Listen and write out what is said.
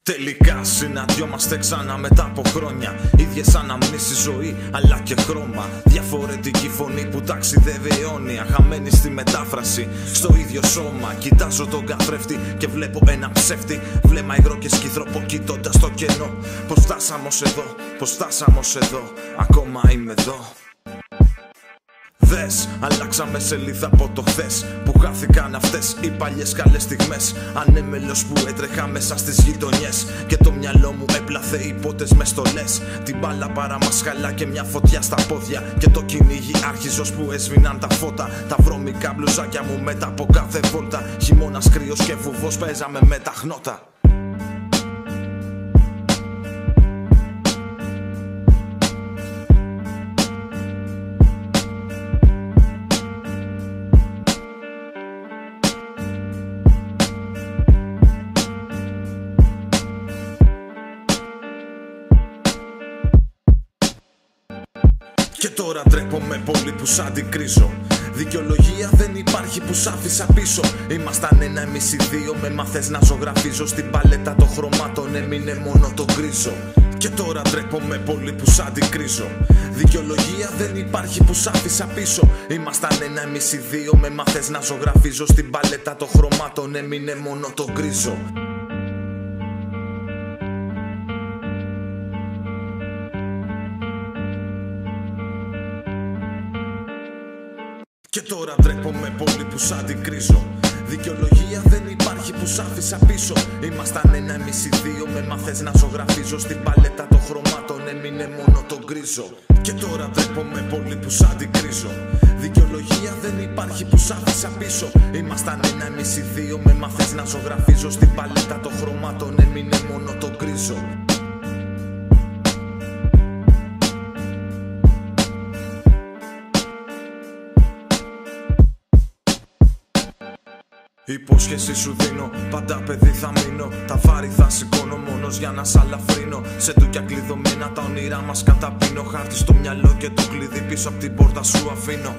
Τελικά συναντιόμαστε ξανά μετά από χρόνια. Ίδιες αναμνήσεις, ζωή αλλά και χρώμα. Διαφορετική φωνή που ταξιδεύει αιώνια. Χαμένη στη μετάφραση, στο ίδιο σώμα. Κοιτάζω τον καθρέφτη και βλέπω ένα ψεύτη. Βλέμμα υγρό και σκυθρόπο κοιτώντας το κενό. Πως φτάσαμε ως εδώ, πως φτάσαμε ως εδώ. Ακόμα είμαι εδώ. Δες, αλλάξαμε σελίδα από το χθες. Που χάθηκαν αυτές οι παλιές καλές στιγμές. Ανέμελος που έτρεχα μέσα στις γειτονιές. Και το μυαλό μου έπλαθε υπότες με στολές. Την μπάλα παραμασχαλά και μια φωτιά στα πόδια. Και το κυνήγι άρχιζε ως που έσβηναν τα φώτα. Τα βρώμικα μπλουζάκια μου μετά από κάθε βόλτα. Χειμώνας κρύος και βουβός παίζαμε με τα χνότα. Και τώρα ντρέπομαι πολύ που σ' αντικρίζω. Δικαιολογία δεν υπάρχει που σ' άφησα πίσω. Ήμασταν ένα εμείς οι δύο, με μάθες να ζωγραφίζω. Στην παλέτα των χρωμάτων έμεινε μόνο το γκρίζο. Και τώρα ντρέπομαι πολύ που σ' αντικρίζω. Δικαιολογία δεν υπάρχει που σ' άφησα πίσω. Ήμασταν ένα εμείς οι δύο, με μάθες να ζωγραφίζω. Στην παλέτα των χρωμάτων έμεινε μόνο το γκρίζο. Και τώρα ντρέπομαι πολύ που σ' αντικρίζω. Δικαιολογία δεν υπάρχει που σ' άφησα πίσω. Ήμασταν ένα εμείς οι δύο, με μάθες να ζωγραφίζω. Στην παλέτα των χρωμάτων έμεινε μόνο το γκρίζο. Και τώρα ντρέπομαι πολύ που σ' αντικρίζω. Δικαιολογία δεν υπάρχει που σ' άφησα πίσω. Ήμασταν ένα εμείς οι δύο, με μάθες να ζωγραφίζω. Στην παλέτα των χρωμάτων έμεινε μόνο το γκρίζο. Υπόσχεση σου δίνω, πάντα παιδί θα μείνω. Τα βάρη θα σηκώνω μόνος για να σ' αλαφρύνω. Σε ντουκιά κλειδωμένα τα όνειρά μας καταπίνω. Χάρτη στο μυαλό και το κλειδί πίσω απ' την πόρτα σου αφήνω.